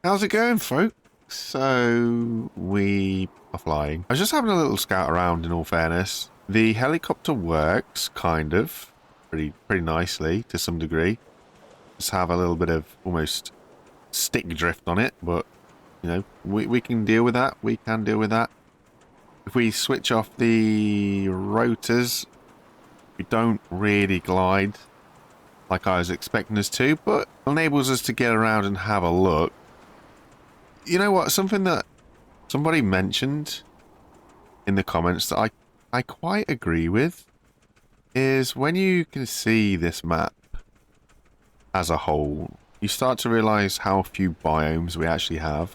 How's it going, folks? So, we are flying. I was just having a little scout around, in all fairness. The helicopter works, kind of. Pretty nicely, to some degree. Just have a little bit of almost stick drift on it, but, you know, we can deal with that. We can deal with that. If we switch off the rotors, we don't really glide like I was expecting us to, but enables us to get around and have a look. You know what? Something that somebody mentioned in the comments that I quite agree with is when you can see this map as a whole, you start to realize how few biomes we actually have.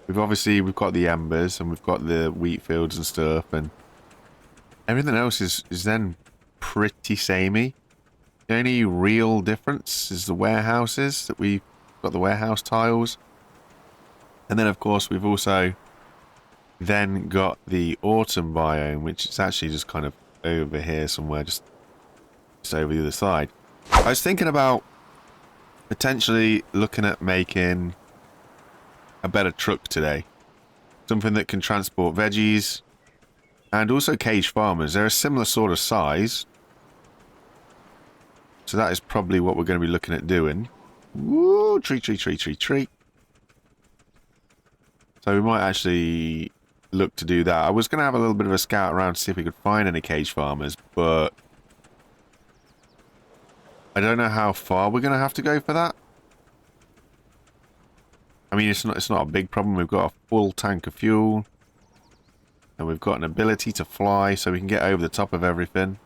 We've got the embers and we've got the wheat fields and stuff, and everything else is then pretty samey. The only real difference is the warehouses, that we've got the warehouse tiles. And then, of course, we've also then got the autumn biome, which is actually just kind of over here somewhere, just over the other side. I was thinking about potentially looking at making a better truck today. Something that can transport veggies and also cage farmers. They're a similar sort of size. So that is probably what we're going to be looking at doing. Woo! Tree. So we might actually look to do that. I was going to have a little bit of a scout around to see if we could find any cage farmers, but I don't know how far we're going to have to go for that. I mean, it's not a big problem. We've got a full tank of fuel, and we've got an ability to fly, so we can get over the top of everything.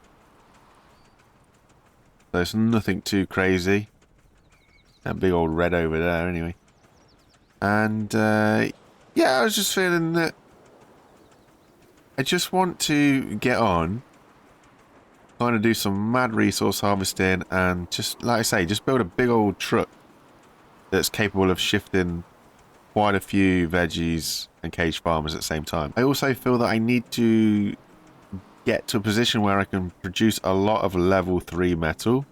So it's nothing too crazy. That big old red over there, anyway. And yeah, I was just feeling that I just want to get on, kind of do some mad resource harvesting, and just, like I say, just build a big old truck that's capable of shifting quite a few veggies and cage farmers at the same time. I also feel that I need to get to a position where I can produce a lot of level 3 metal,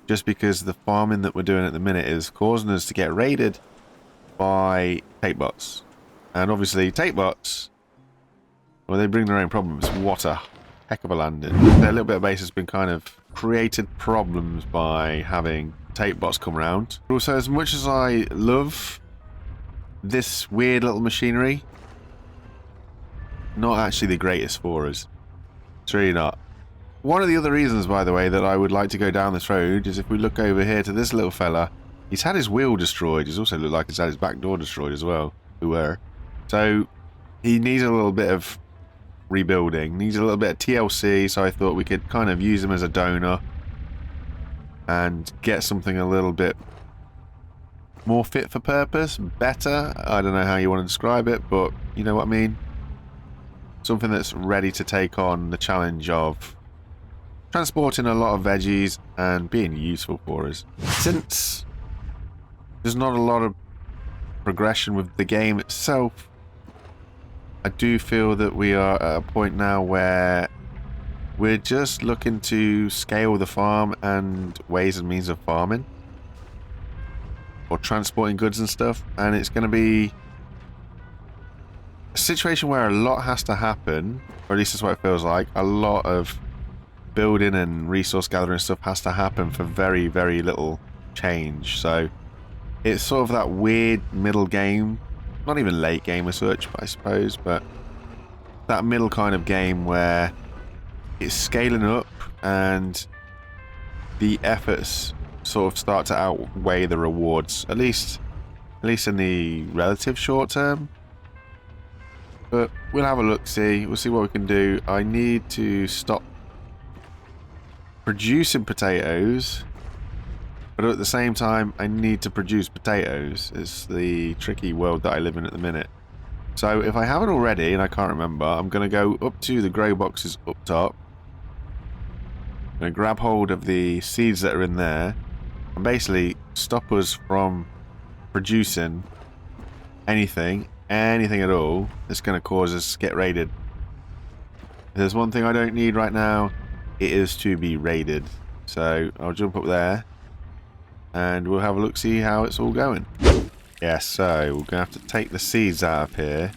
just because the farming that we're doing at the minute is causing us to get raided by tape bots. And obviously, tape bots, well, they bring their own problems. What a heck of a landing. Their little bit of base has been kind of created problems by having tape bots come around. But also, as much as I love this weird little machinery, not actually the greatest for us. It's really not. One of the other reasons, by the way, that I would like to go down this road is if we look over here to this little fella, he's had his wheel destroyed. He's also looked like he's had his back door destroyed as well. So he needs a little bit of rebuilding, needs a little bit of TLC, so I thought we could kind of use him as a donor and get something a little bit more fit for purpose, better. I don't know how you want to describe it, but you know what I mean. Something that's ready to take on the challenge of transporting a lot of veggies and being useful for us. Since there's not a lot of progression with the game itself, I do feel that we are at a point now where we're just looking to scale the farm and ways and means of farming or transporting goods and stuff, and it's going to be a situation where a lot has to happen, or at least that's what it feels like. A lot of building and resource gathering stuff has to happen for very, very little change. So it's sort of that weird middle game, not even late game as such, I suppose, but that middle kind of game where it's scaling up and the efforts sort of start to outweigh the rewards, at least in the relative short term. But we'll have a look, we'll see what we can do. I need to stop producing potatoes, but at the same time I need to produce potatoes. It's the tricky world that I live in at the minute. So if I haven't already, and I can't remember, I'm going to go up to the grow boxes up top. I'm going to grab hold of the seeds that are in there and basically stop us from producing anything at all that's going to cause us to get raided. If there's one thing I don't need right now, it is to be raided. So I'll jump up there and we'll have a look, see how it's all going. Yeah, so we're going to have to take the seeds out of here.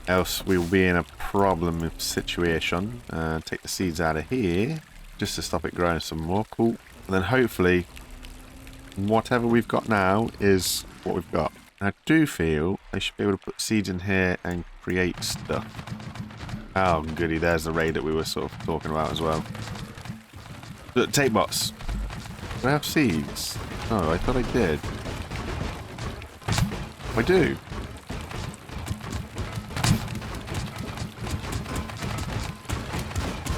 Else we will be in a problem situation. Take the seeds out of here. Just to stop it growing some more. Cool. And then hopefully, whatever we've got now is what we've got. I do feel I should be able to put seeds in here and create stuff. Oh, goody. There's the raid that we were sort of talking about as well. Look, tape bots. Do I have seeds? Oh, I thought I did. I do.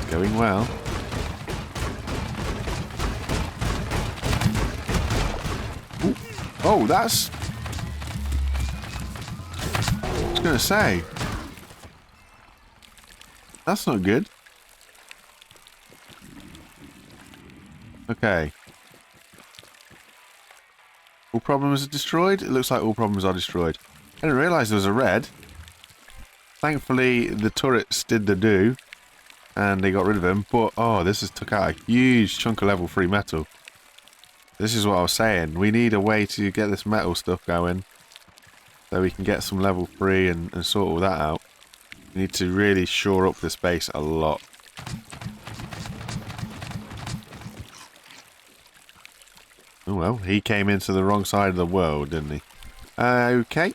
Going well. Ooh. Oh, that's... I was going to say. That's not good. Okay. All problems are destroyed? It looks like all problems are destroyed. I didn't realise there was a red. Thankfully, the turrets did the do. And they got rid of him. But, oh, this has took out a huge chunk of level 3 metal. This is what I was saying. We need a way to get this metal stuff going. So we can get some level 3 and sort all that out. We need to really shore up this base a lot. Oh well, he came into the wrong side of the world, didn't he? Okay.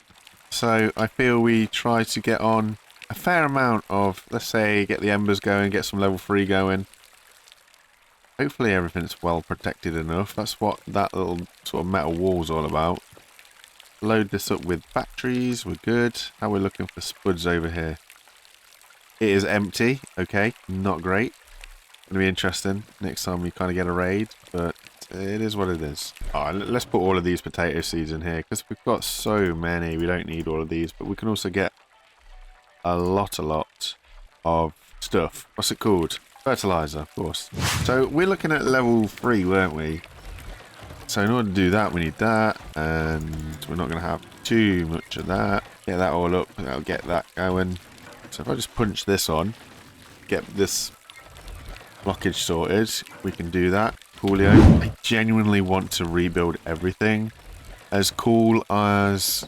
So I feel we try to get on a fair amount of, let's say, get the embers going, get some level 3 going. Hopefully everything's well protected enough. That's what that little sort of metal wall's all about. Load this up with batteries. We're good. How we're looking for spuds over here. It is empty. Okay, not great. Gonna be interesting next time we kind of get a raid, but it is what it is. Alright, let's put all of these potato seeds in here because we've got so many. We don't need all of these, but we can also get a lot of stuff. What's it called? Fertilizer, of course. So we're looking at level 3, weren't we? So in order to do that, we need that, and we're not going to have too much of that. Get that all up. That'll get that going. So if I just punch this on, get this blockage sorted, we can do that. Coolio. I genuinely want to rebuild everything. As cool as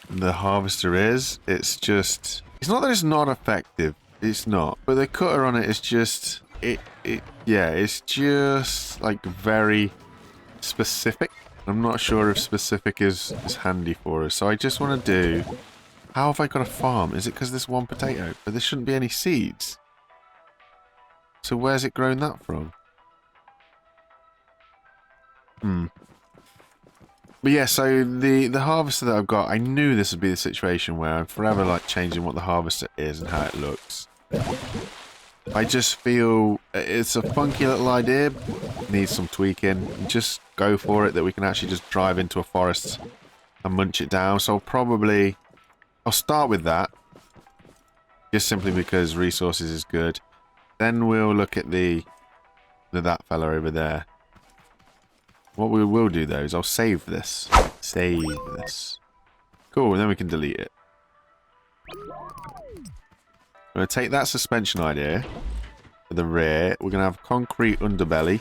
the harvester is, it's just... It's not that it's not effective. It's not. But the cutter on it is just... Yeah, it's just like very specific. I'm not sure if specific is handy for us. So I just want to do... How have I got a farm? Is it because there's one potato? But there shouldn't be any seeds. So where's it grown that from? But yeah, so the harvester that I've got, I knew this would be the situation where I'm forever like changing what the harvester is and how it looks. I just feel it's a funky little idea, needs some tweaking. Just go for it that we can actually just drive into a forest and munch it down. So I'll start with that, just simply because resources is good. Then we'll look at that fella over there. What we will do though is I'll save this. Save this. Cool, and then we can delete it. I'm going to take that suspension idea for the rear. We're going to have concrete underbelly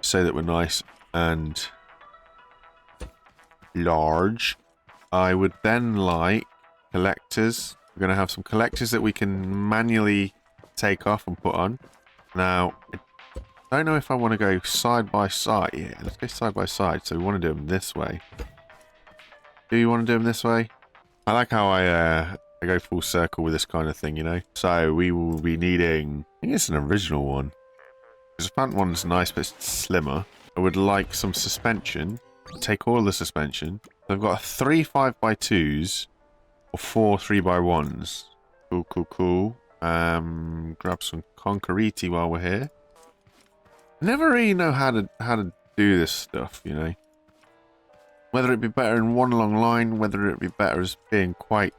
so that we're nice and large. I would then like collectors. We're going to have some collectors that we can manually take off and put on. Now, I don't know if I want to go side by side. Yeah, let's go side by side. So we want to do them this way. Do you want to do them this way? I like how I go full circle with this kind of thing, you know? So we will be needing... I think it's an original one. Because the Fant one's nice, but it's slimmer. I would like some suspension. Take all the suspension. So I've got 3 5x2s or 4 3x1s. Cool, cool, cool. Grab some concrete while we're here. I never really know how to do this stuff, you know. Whether it'd be better in one long line, whether it'd be better as being quite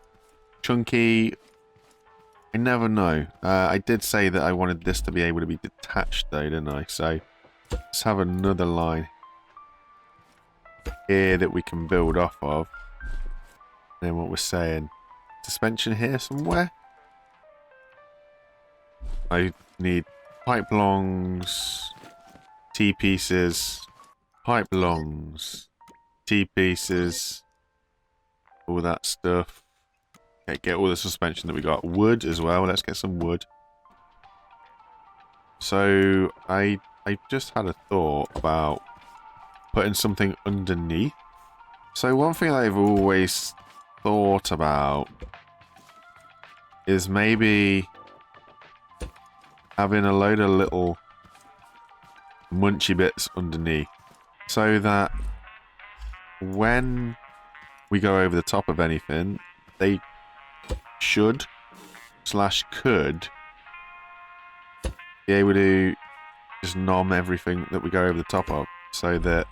chunky, I never know. I did say that I wanted this to be able to be detached though, didn't I? So let's have another line here that we can build off of. And then what we're saying, suspension here somewhere. I need pipe longs, T-pieces, pipe longs. T-pieces. All that stuff. Okay, get all the suspension that we got. Wood as well. Let's get some wood. So, I just had a thought about putting something underneath. So one thing I've always thought about is maybe having a load of little munchy bits underneath so that when we go over the top of anything, they should / could be able to just nom everything that we go over the top of so that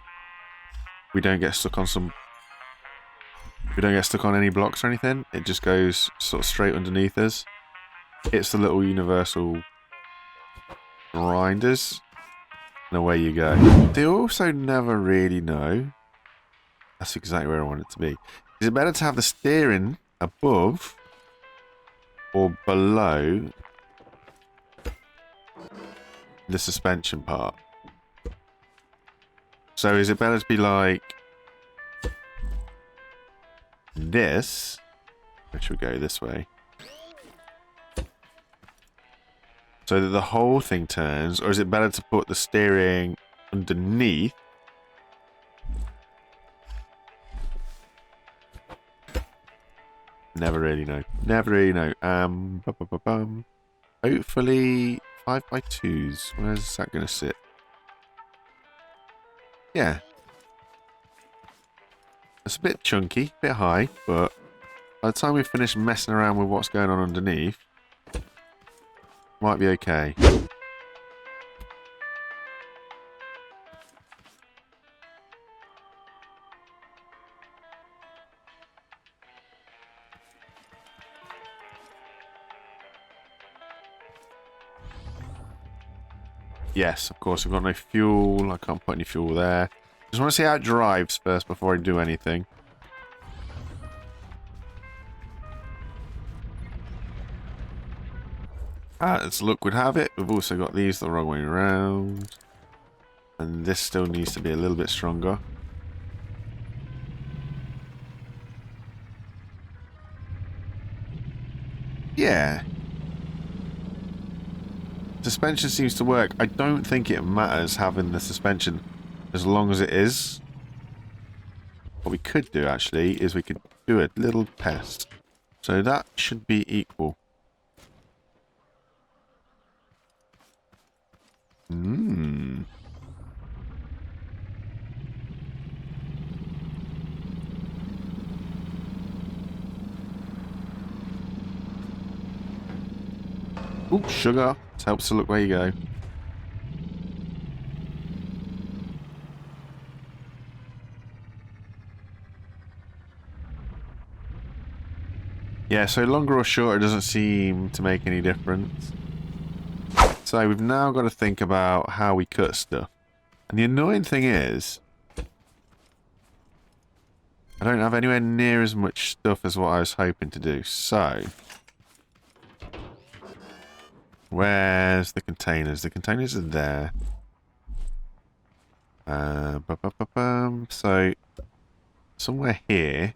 we don't get stuck on any blocks or anything. It just goes sort of straight underneath us. Hits the little universal grinders. And away you go. They also never really know. That's exactly where I want it to be. Is it better to have the steering above or below the suspension part? So is it better to be like this, which would go this way, so that the whole thing turns, or is it better to put the steering underneath Never really know. Never really know. Hopefully 5x2s. Where's that going to sit? Yeah. It's a bit chunky, a bit high, but by the time we finish messing around with what's going on underneath, might be okay. Yes, of course, I've got no fuel. I can't put any fuel there. Just want to see how it drives first before I do anything. As luck would have it, we've also got these the wrong way around. And this still needs to be a little bit stronger. Yeah. Suspension seems to work. I don't think it matters having the suspension as long as it is. What we could do, actually, is we could do a little test. So that should be equal. Ooh, sugar. It helps to look where you go. Yeah, so longer or shorter doesn't seem to make any difference. So we've now got to think about how we cut stuff. And the annoying thing is, I don't have anywhere near as much stuff as what I was hoping to do. So, where's the containers? The containers are there. So, somewhere here,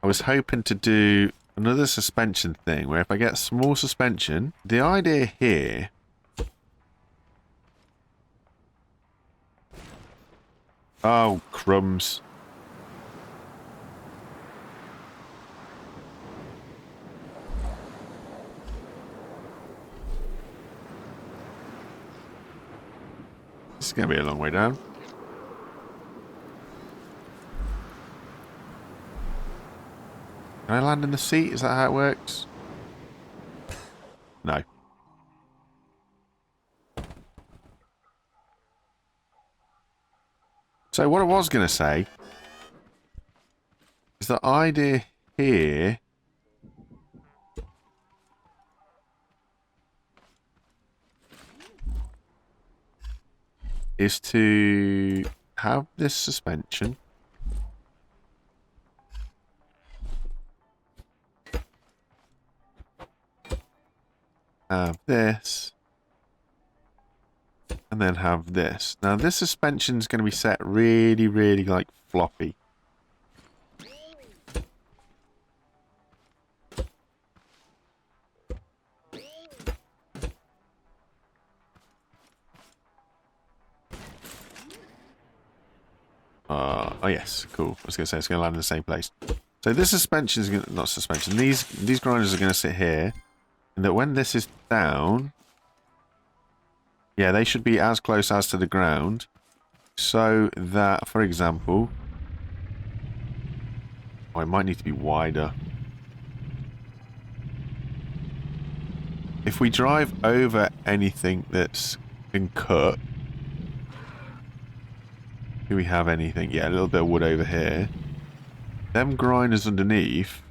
I was hoping to do another suspension thing, where if I get small suspension, the idea here... Oh, crumbs. This is going to be a long way down. Can I land in the seat? Is that how it works? No. So what I was going to say is the idea here is to have this suspension. Have this. And then have this. Now this suspension's going to be set really, really like floppy. Oh yes, cool. I was going to say it's going to land in the same place. So this suspension is going to, not suspension, these grinders are going to sit here. And that when this is down, yeah, they should be as close as to the ground. So that, for example, oh, it might need to be wider. If we drive over anything that's been cut, do we have anything? Yeah, a little bit of wood over here. Them grinders underneath,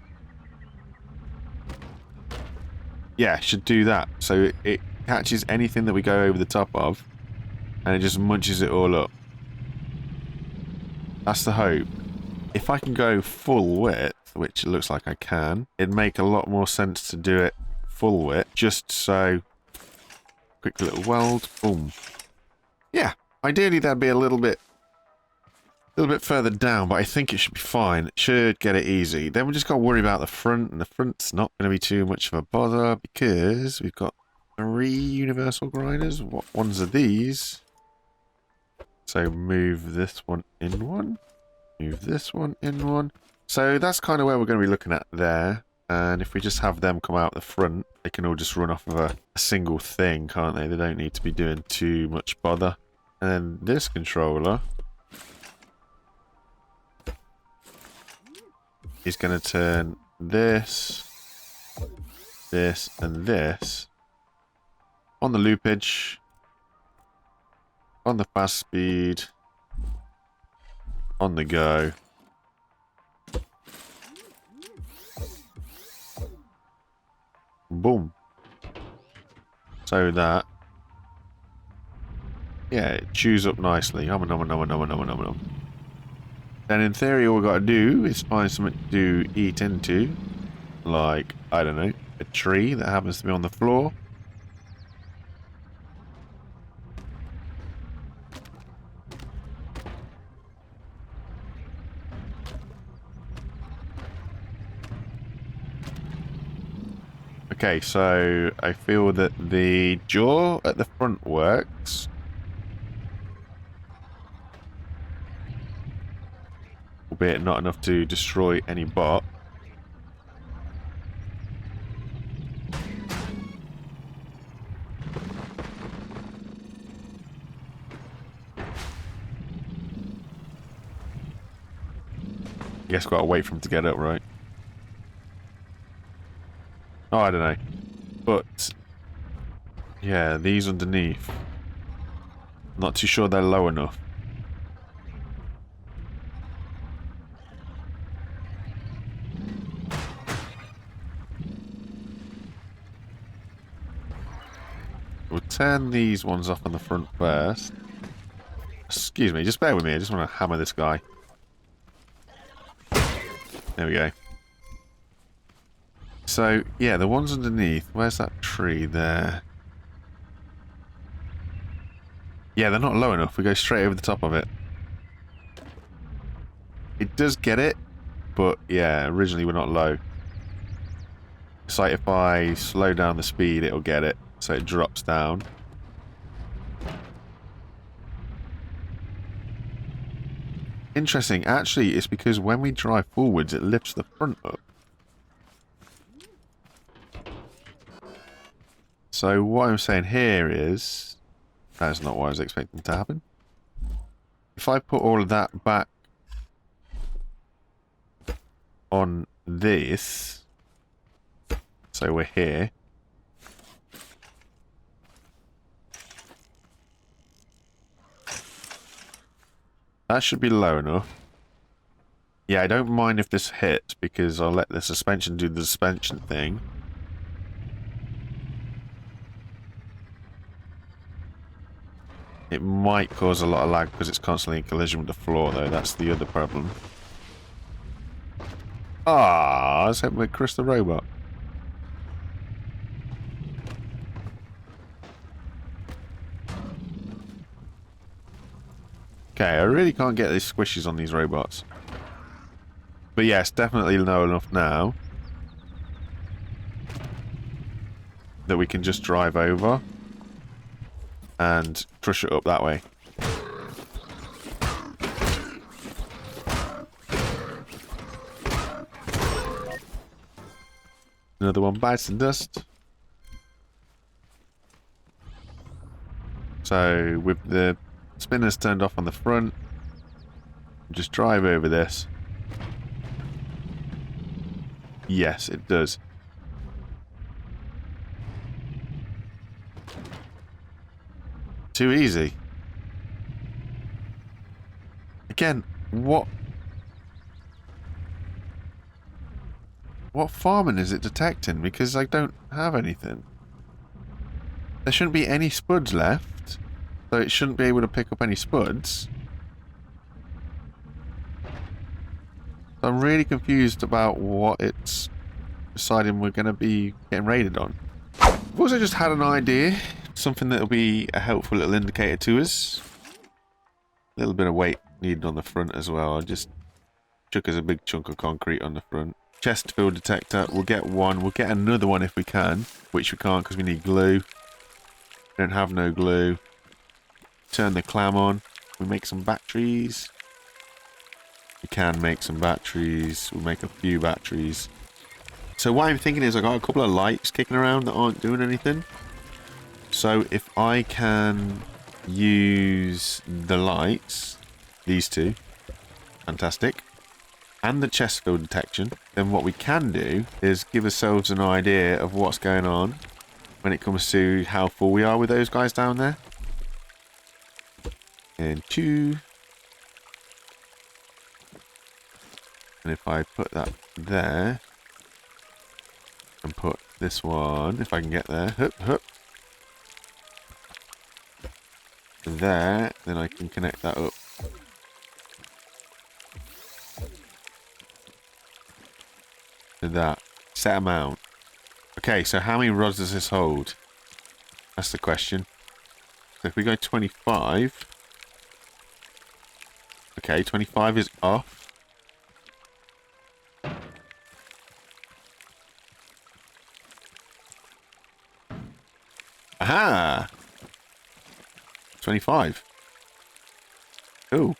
yeah, should do that. So it catches anything that we go over the top of, and it just munches it all up. That's the hope. If I can go full width, which it looks like I can, it'd make a lot more sense to do it full width, just so... Quick little weld, boom. Yeah, ideally that'd be a little bit further down, but I think it should be fine. It should get it easy. Then we just got to worry about the front, and the front's not going to be too much of a bother because we've got 3 universal grinders. What ones are these? So move this one in one. Move this one in one. So that's kind of where we're going to be looking at there. And if we just have them come out the front, they can all just run off of a single thing, can't they? They don't need to be doing too much bother. And then this controller is going to turn this, this, and this on the loopage, on the fast speed, on the go. Boom. So that, yeah, it chews up nicely. Then in theory all we've got to do is find something to eat into. Like, I don't know, a tree that happens to be on the floor. Okay, so I feel that the jaw at the front works. Albeit not enough to destroy any bot. I guess gotta wait for him to get up, right? Oh, I don't know. But, yeah, these underneath. Not too sure they're low enough. We'll turn these ones off on the front first. Excuse me, just bear with me. I just want to hammer this guy. There we go. So, yeah, the ones underneath. Where's that tree there? Yeah, they're not low enough. We go straight over the top of it. It does get it, but yeah, originally we're not low. It's like if I slow down the speed, it'll get it. So it drops down. Interesting. Actually, it's because when we drive forwards, it lifts the front up. So what I'm saying here is... That's not what I was expecting to happen. If I put all of that back on this... So we're here. That should be low enough. Yeah, I don't mind if this hits because I'll let the suspension do the suspension thing. It might cause a lot of lag because it's constantly in collision with the floor though. That's the other problem. Ah, let's hit with Chris the robot. Okay, I really can't get these squishes on these robots. But yes, definitely know enough now that we can just drive over and crush it up that way. Another one bites the dust. So with the spinners turned off on the front, just drive over this. Yes, it does. Too easy. Again, what farming is it detecting? Because I don't have anything. There shouldn't be any spuds left, so it shouldn't be able to pick up any spuds. So I'm really confused about what it's deciding we're going to be getting raided on. I've also just had an idea, something that will be a helpful little indicator to us. A little bit of weight needed on the front as well. I just chuck us a big chunk of concrete on the front. Chest field detector, we'll get one. We'll get another one if we can, which we can't because we need glue. We don't have no glue. Turn the clam on. We make some batteries. We can make some batteries. We'll make a few batteries. So what I'm thinking is I got a couple of lights kicking around that aren't doing anything. So if I can use the lights, these two, fantastic, and the chest field detection, then what we can do is give ourselves an idea of what's going on when it comes to how full we are with those guys down there. And 2. And if I put that there, and put this one, if I can get there, hup, there, then I can connect that up. To that. Set amount. Okay, so how many rods does this hold? That's the question. So if we go 25... Okay, 25 is off. Aha! 25. Cool.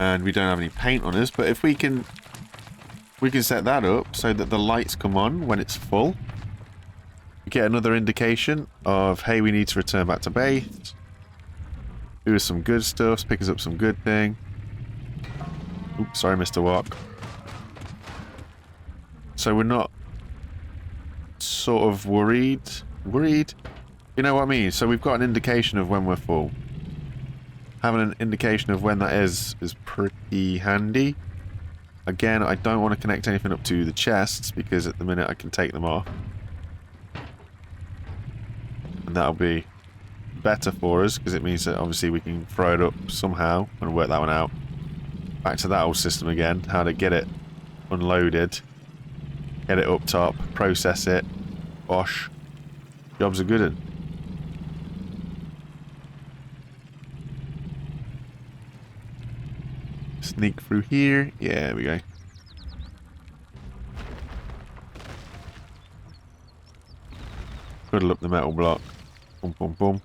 And we don't have any paint on us, but if we can set that up so that the lights come on when it's full. We get another indication of, hey, we need to return back to base. Do some good stuff, pick us up some good thing. Oops, sorry, Mr. Walk. So we're not sort of worried. Worried? You know what I mean? So we've got an indication of when we're full. Having an indication of when that is pretty handy. Again, I don't want to connect anything up to the chests because at the minute I can take them off. And that'll be better for us because it means that obviously we can throw it up somehow and work that one out. Back to that old system again, how to get it unloaded, get it up top, process it, wash. Job's a good one. Sneak through here. Yeah, there we go. Cuddle up the metal block. Boom, boom, boom.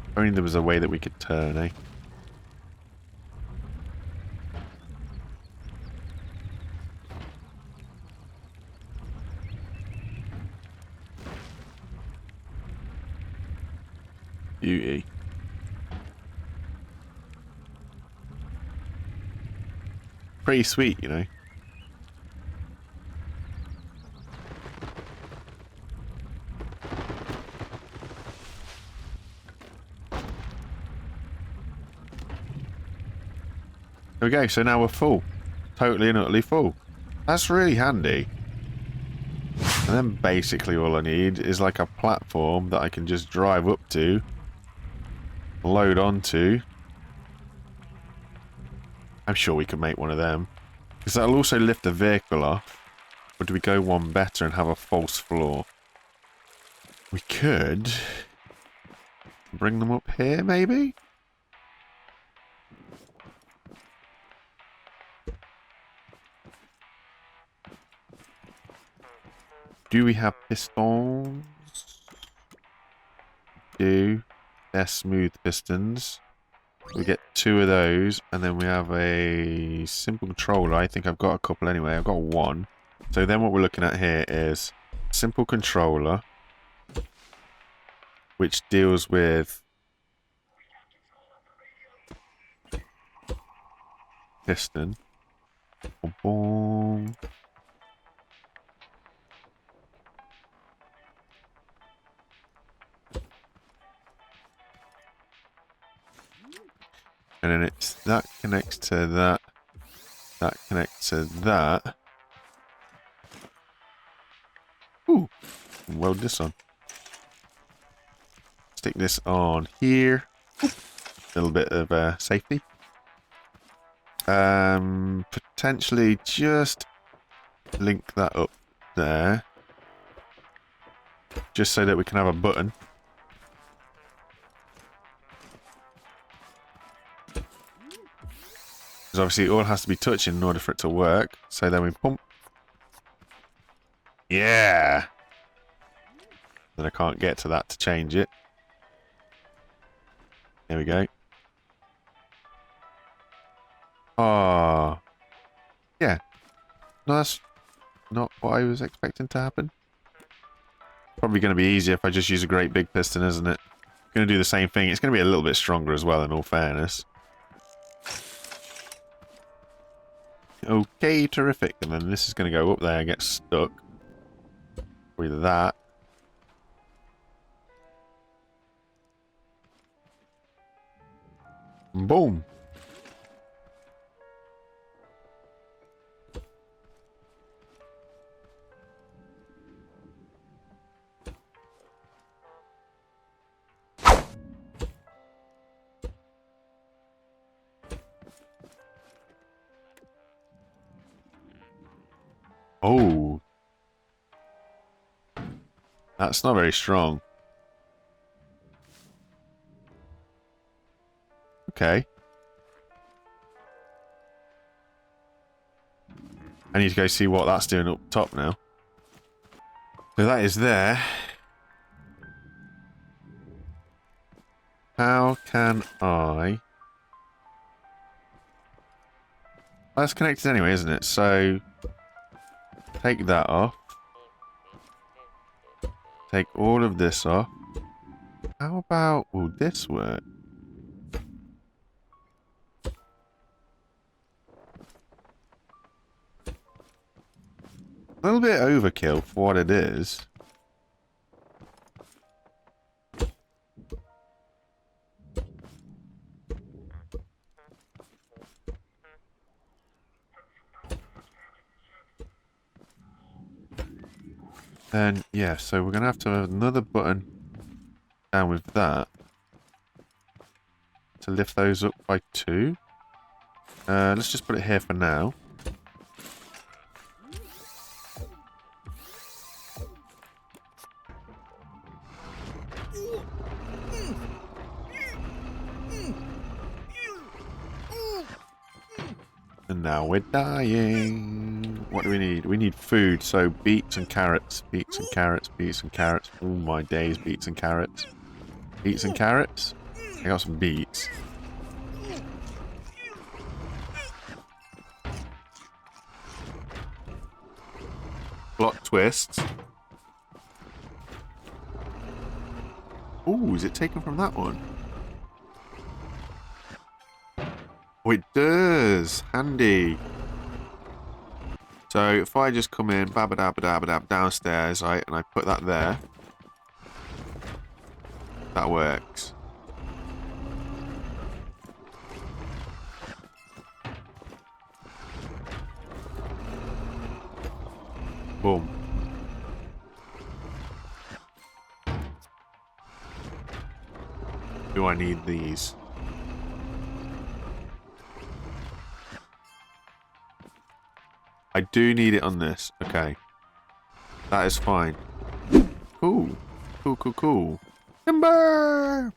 If only there was a way that we could turn, eh? Beauty. Pretty sweet, you know. There we go, so now we're full. Totally and utterly full. That's really handy. And then basically all I need is like a platform that I can just drive up to, load onto. I'm sure we can make one of them. Because that'll also lift the vehicle off. Or do we go one better and have a false floor? We could bring them up here, maybe? Do we have pistons? They're smooth pistons. We get 2 of those, and then we have a simple controller. I think I've got a couple anyway. I've got 1. So then what we're looking at here is simple controller, which deals with piston. Boom, boom. And then it's that connects to that. That connects to that. Ooh. Weld this on. Stick this on here. A little bit of safety. Potentially just link that up there. Just so that we can have a button. Because obviously it all has to be touching in order for it to work. So then we pump. Yeah! Then I can't get to that to change it. There we go. Ah. Yeah. No, that's not what I was expecting to happen. Probably going to be easier if I just use a great big piston, isn't it? Going to do the same thing. It's going to be a little bit stronger as well, in all fairness. Okay, terrific. And then this is going to go up there and get stuck with that. Boom. Oh. That's not very strong. Okay. I need to go see what that's doing up top now. So that is there. How can I... That's connected anyway, isn't it? So... Take that off. Take all of this off. How about... Will this work? A little bit overkill for what it is. Then, yeah, so we're going to have another button down with that to lift those up by 2. Let's just put it here for now. And now we're dying. What do we need? We need food, so beets and carrots. Beets and carrots, beets and carrots. Oh my days, beets and carrots. Beets and carrots? I got some beets. Plot twists. Oh, is it taken from that one? Oh, it does. Handy. So if I just come in, babadabadabadab downstairs, right, and I put that there, that works. Boom. Do I need these? I do need it on this. Okay. That is fine. Cool. Cool. Timber!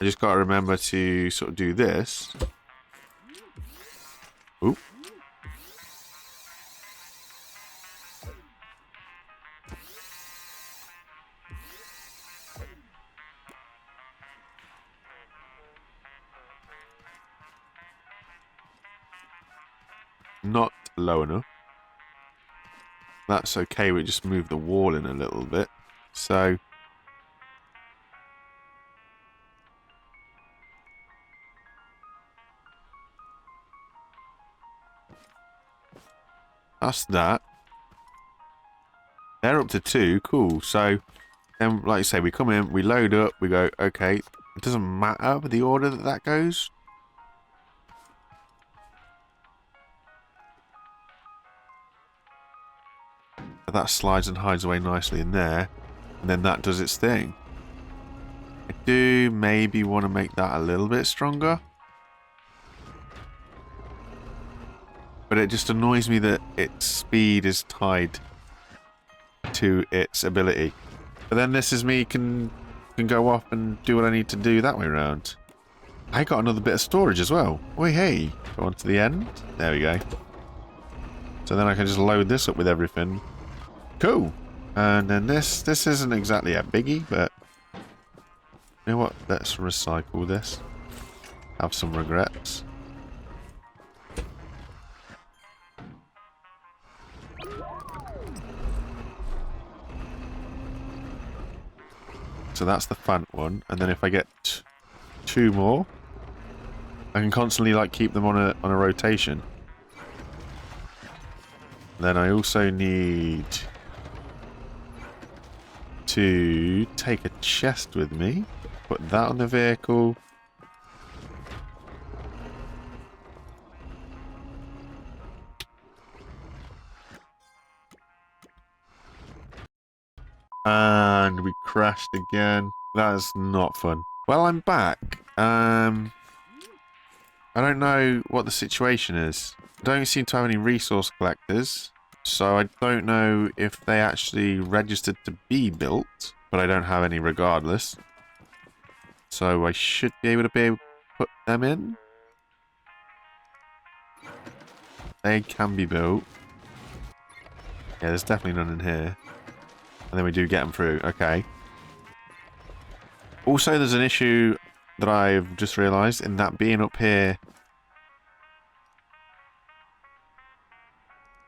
I just got to remember to sort of do this. Oop. Not low enough. That's okay, we just move the wall in a little bit. So... that's that. They're up to 2, cool. So, then, like I say, we come in, we load up, we go, okay. It doesn't matter with the order that that goes. That slides and hides away nicely in there. And then that does its thing. I do maybe want to make that a little bit stronger. But it just annoys me that its speed is tied to its ability. But then this is me can go off and do what I need to do that way around. I got another bit of storage as well. Oh, hey. Go on to the end. There we go. So then I can just load this up with everything. Cool. And then this isn't exactly a biggie, but you know what? Let's recycle this. Have some regrets. So that's the Fant one, and then if I get 2 more, I can constantly like keep them on a rotation. Then I also need to take a chest with me, put that on the vehicle. And we crashed again. That's not fun. Well, I'm back. I don't know what the situation is. I don't seem to have any resource collectors. So I don't know if they actually registered to be built. But I don't have any regardless. So I should be able to put them in. They can be built. Yeah, there's definitely none in here. And then we do get them through. Okay. Also, there's an issue that I've just realised in that being up here.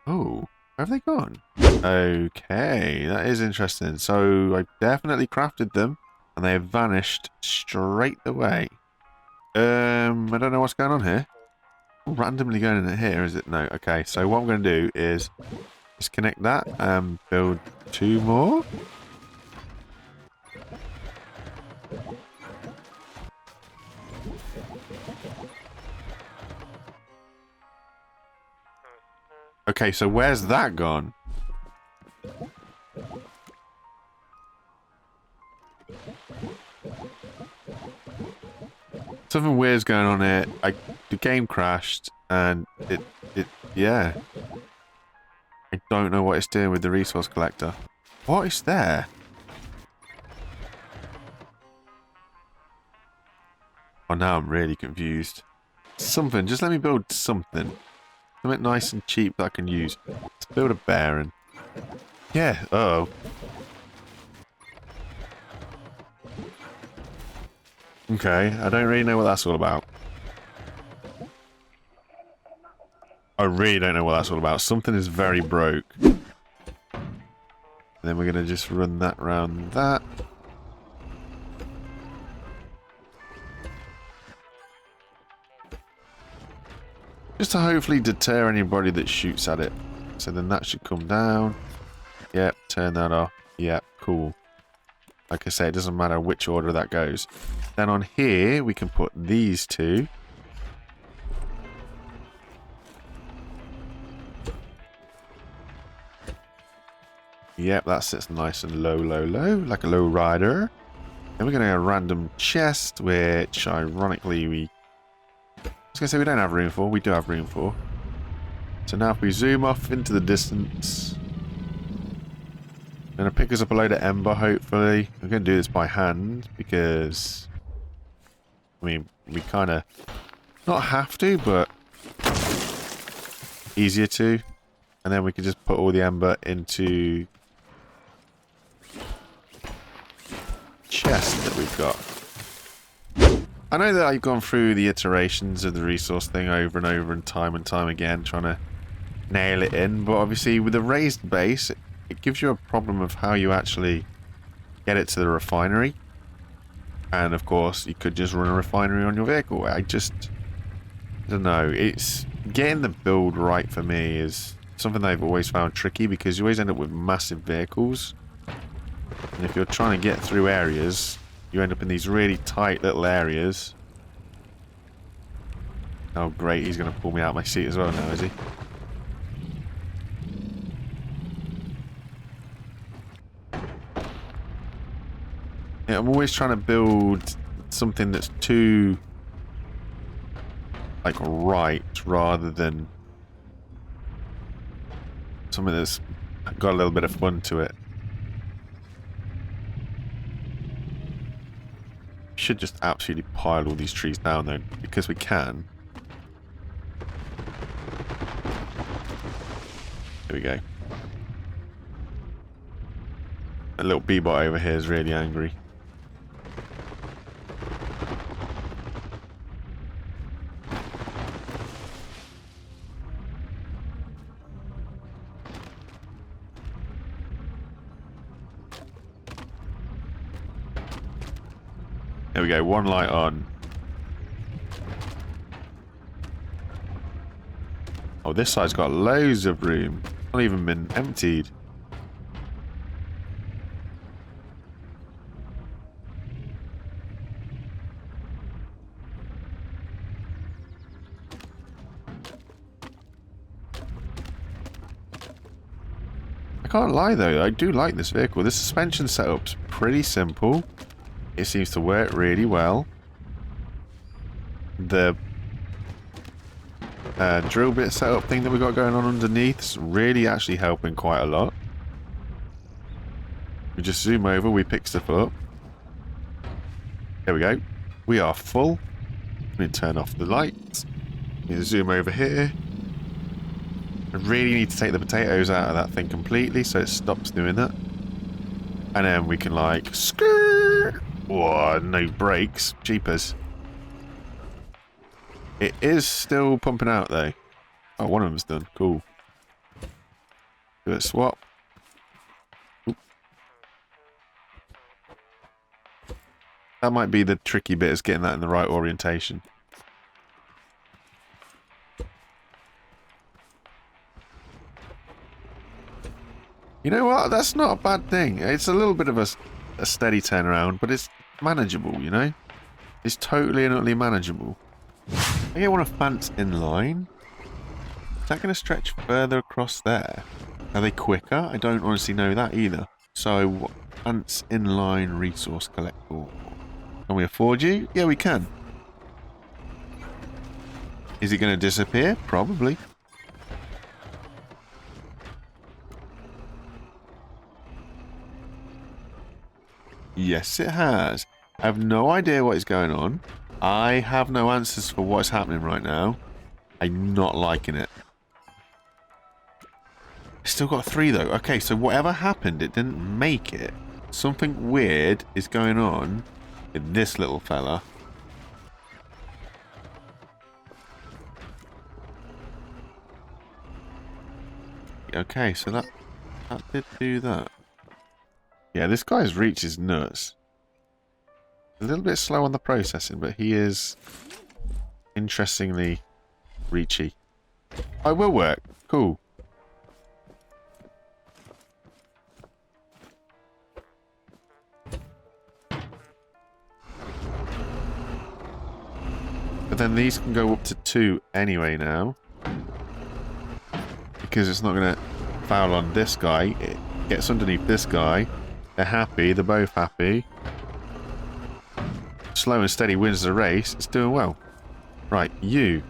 Oh, where have they gone? Okay, that is interesting. So I definitely crafted them, and they have vanished straight away. I don't know what's going on here. Randomly going in here, is it? No. Okay, so what I'm going to do is disconnect that and build 2 more. Okay, so where's that gone? Something weird's going on here. The game crashed and yeah. I don't know what it's doing with the resource collector. What is there? Oh, now I'm really confused. Something. Just let me build something. Something nice and cheap that I can use. Let's build a bearing. Yeah. Uh-oh. Okay. I don't really know what that's all about. I really don't know what that's all about. Something is very broke. And then we're going to just run that round that. Just to hopefully deter anybody that shoots at it. So then that should come down. Yep, turn that off. Yep, cool. Like I say, it doesn't matter which order that goes. Then on here, we can put these 2. Yep, that sits nice and low, like a low rider. Then we're going to get a random chest, which ironically I was going to say we don't have room for. We do have room for. So now if we zoom off into the distance, going to pick us up a load of ember, hopefully. I'm going to do this by hand because, I mean, we kind of not have to, but easier to. And then we can just put all the ember into chest that we've got. I know that I've gone through the iterations of the resource thing over and over and time again, trying to nail it in, but obviously with a raised base, it gives you a problem of how you actually get it to the refinery. And of course, you could just run a refinery on your vehicle. I don't know. It's getting the build right for me is something I've always found tricky because you always end up with massive vehicles. And if you're trying to get through areas, you end up in these really tight little areas. Oh great, he's going to pull me out of my seat as well now, is he? Yeah, I'm always trying to build something that's too, like, right, rather than something that's got a little bit of fun to it. We should just absolutely pile all these trees down though, because we can. There we go. A little bee-bot over here is really angry. There we go, one light on. Oh, this side's got loads of room. Not even been emptied. I can't lie though, I do like this vehicle. This suspension setup's pretty simple. It seems to work really well. The drill bit setup thing that we got going on underneath is really actually helping quite a lot. We just zoom over, we pick stuff up. There we go. We are full. Let me turn off the lights. Let me zoom over here. I really need to take the potatoes out of that thing completely so it stops doing that. And then we can like skirt. Whoa, no brakes. Jeepers. It is still pumping out though. Oh, one of them's done. Cool. Do a swap. Oop. That might be the tricky bit, is getting that in the right orientation. You know what? That's not a bad thing. It's a little bit of a steady turnaround, but it's manageable, you know? It's totally and utterly manageable. I get one of Fant's inline. Is that going to stretch further across there? Are they quicker? I don't honestly know that either. So, Fant's inline resource collector. Can we afford you? Yeah, we can. Is it going to disappear? Probably. Yes, it has. I have no idea what is going on. I have no answers for what's happening right now. I'm not liking it. Still got 3 though. Okay, so whatever happened, it didn't make it. Something weird is going on with this little fella. Okay, so that did do that. Yeah, this guy's reach is nuts. A little bit slow on the processing, but he is interestingly reachy. Oh, it will work. Cool. But then these can go up to 2 anyway now. Because it's not going to foul on this guy. It gets underneath this guy. They're happy. They're both happy. Slow and steady wins the race. It's doing well. Right, you.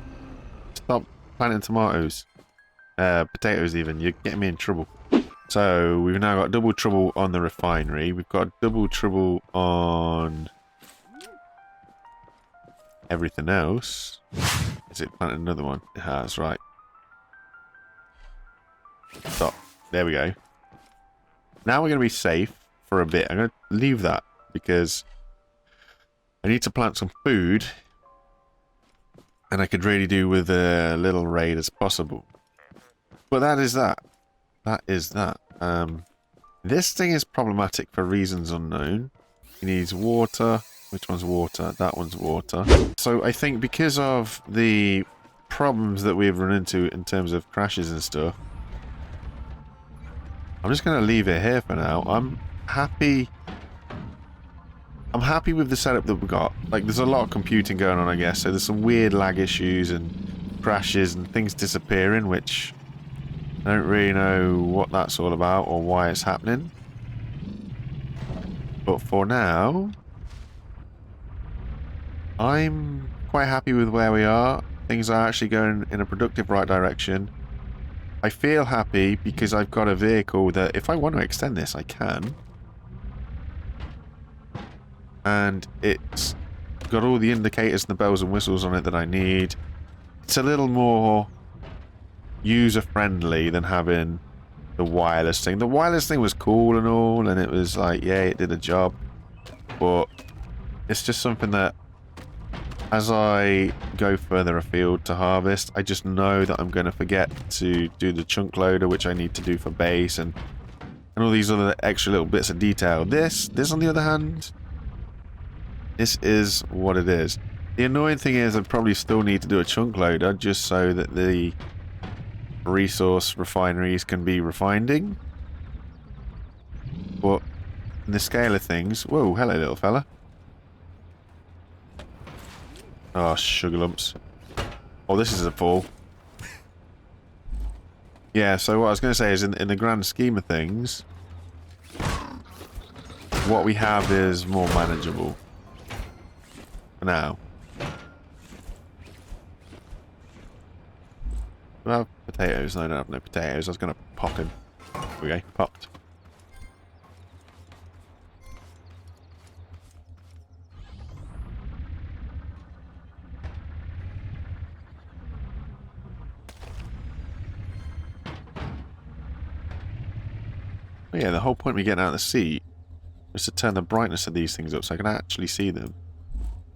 Stop planting tomatoes. Potatoes even. You're getting me in trouble. So we've now got double trouble on the refinery. We've got double trouble on everything else. Is it planted another one? It has, right. Stop. There we go. Now we're going to be safe for a bit. I'm going to leave that because I need to plant some food. And I could really do with a little raid as possible. But that is that. That is that. This thing is problematic for reasons unknown. It needs water. Which one's water? That one's water. So I think because of the problems that we've run into in terms of crashes and stuff, I'm just going to leave it here for now. I'm happy with the setup that we got. Like, there's a lot of computing going on, I guess. So there's some weird lag issues and crashes and things disappearing, which I don't really know what that's all about or why it's happening. But for now, I'm quite happy with where we are. Things are actually going in a productive right direction. I feel happy because I've got a vehicle that if I want to extend this, I can. And it's got all the indicators and the bells and whistles on it that I need. It's a little more user-friendly than having the wireless thing. The wireless thing was cool and all, and it was like, yeah, it did a job. But it's just something that, as I go further afield to harvest, I just know that I'm going to forget to do the chunk loader, which I need to do for base, and all these other extra little bits of detail. This on the other hand, this is what it is. The annoying thing is I'd probably still need to do a chunk loader just so that the resource refineries can be refining. But in the scale of things... Whoa, hello little fella. Oh, sugar lumps. Oh, this is a fall. Yeah, so what I was going to say is in the grand scheme of things, what we have is more manageable. For now. Do I have potatoes? No, I don't have no potatoes. I was going to pop him. There we go, popped. But yeah, the whole point of me getting out of the seat was to turn the brightness of these things up so I can actually see them.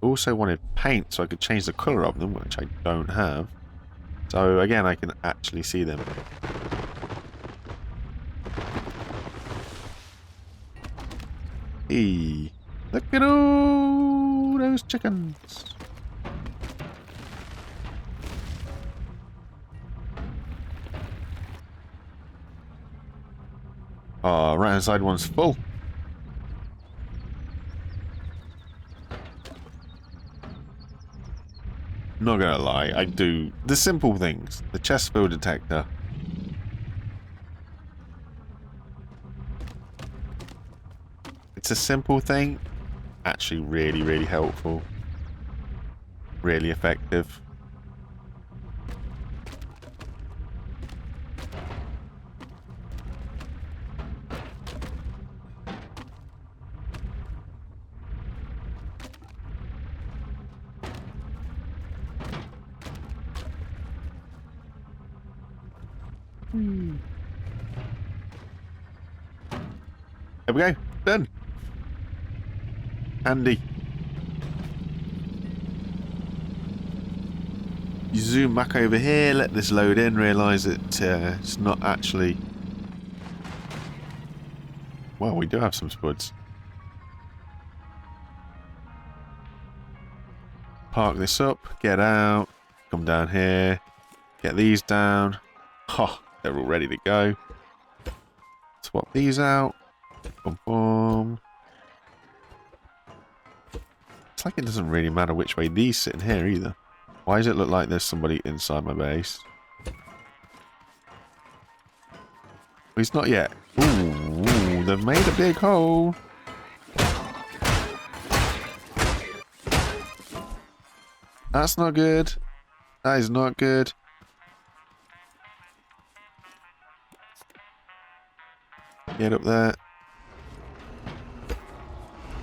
I also wanted paint so I could change the colour of them, which I don't have. So again, I can actually see them. Hey, look at all those chickens. Oh, right hand side one's full. Not gonna lie, I do the simple things. The chest fill detector. It's a simple thing. Actually really, really helpful. Really effective. There we go. Done. Handy. You zoom back over here, let this load in, realise that it's not actually... Well, we do have some spuds. Park this up, get out, come down here, get these down. Ha, they're all ready to go. Swap these out. Boom, boom. It's like it doesn't really matter which way these sit in here either. Why does it look like there's somebody inside my base? He's not yet. Ooh, they've made a big hole. That's not good. That is not good. Get up there.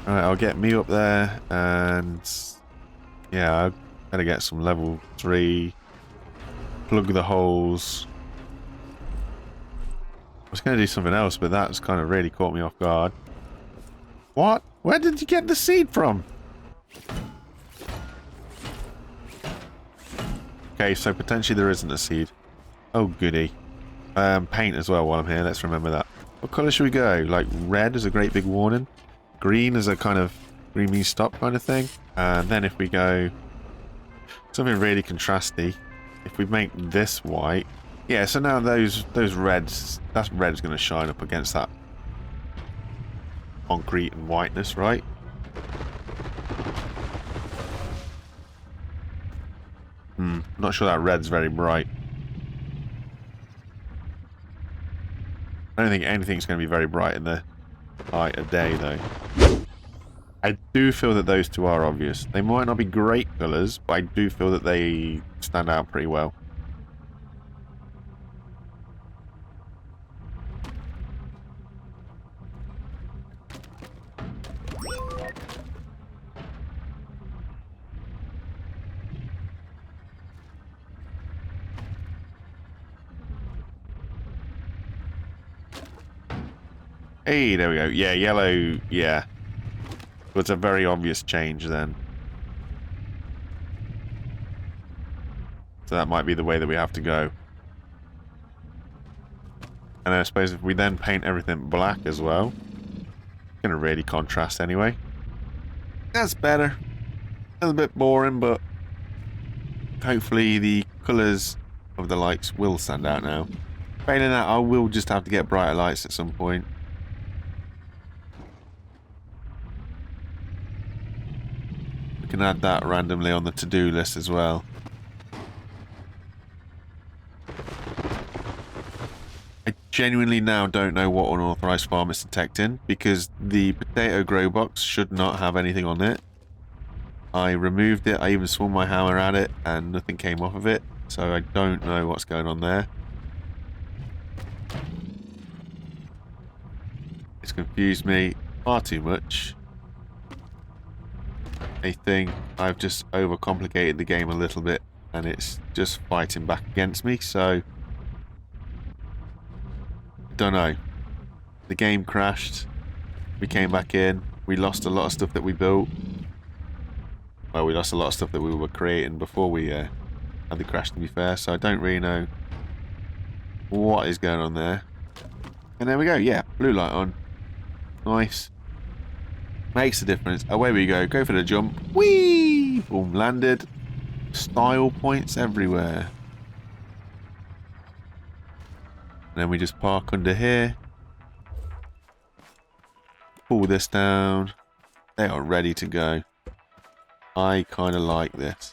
Alright, I'll get me up there, and yeah, I've got to get some level 3. Plug the holes. I was going to do something else, but that's kind of really caught me off guard. What? Where did you get the seed from? Okay, so potentially there isn't a seed. Oh, goody. Paint as well while I'm here, let's remember that. What colour should we go? Like, red is a great big warning. Green is a kind of green means stop kind of thing. And then if we go something really contrasty, if we make this white, yeah, so now those reds, that red's going to shine up against that concrete and whiteness, right? Not sure that red's very bright. I don't think anything's going to be very bright in the light of day, though. I do feel that those two are obvious. They might not be great colours, but I do feel that they stand out pretty well. Hey, there we go. Yeah, yellow, yeah. So it's a very obvious change then. So that might be the way that we have to go. And I suppose if we then paint everything black as well, it's going to really contrast anyway. That's better. A little bit boring, but hopefully the colours of the lights will stand out now. Failing that, I will just have to get brighter lights at some point. We can add that randomly on the to-do list as well. I genuinely now don't know what unauthorized farm is detecting, because the potato grow box should not have anything on it. I removed it, I even swung my hammer at it, and nothing came off of it, so I don't know what's going on there. It's confused me far too much. I think I've just overcomplicated the game a little bit, and it's just fighting back against me, so don't know. The game crashed, we came back in, we lost a lot of stuff that we built. Well, we lost a lot of stuff that we were creating before we had the crash, to be fair, so I don't really know what is going on there. And there we go, yeah, blue light on. Nice. Makes a difference. Away we go. Go for the jump. Whee! Boom, landed. Style points everywhere. And then we just park under here. Pull this down. They are ready to go. I kind of like this.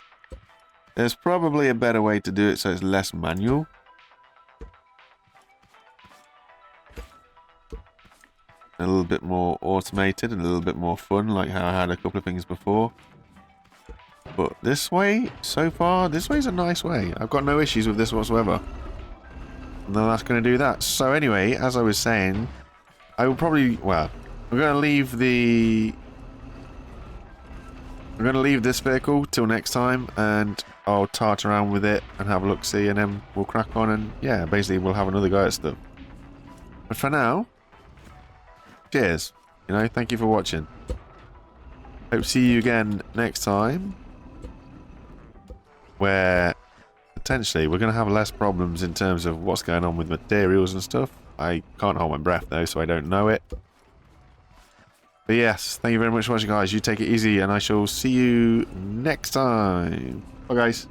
There's probably a better way to do it so it's less manual. A little bit more automated and a little bit more fun, like how I had a couple of things before. But this way, so far, this way's a nice way. I've got no issues with this whatsoever. And then that's going to do that. So anyway, as I was saying, I will probably, well, I'm going to leave the... I'm going to leave this vehicle till next time, and I'll tart around with it and have a look-see, and then we'll crack on, and yeah, basically we'll have another go at stuff. But for now... cheers. You know, thank you for watching. Hope to see you again next time. Where potentially we're going to have less problems in terms of what's going on with materials and stuff. I can't hold my breath though, so I don't know it. But yes, thank you very much for watching, guys. You take it easy, and I shall see you next time. Bye, guys.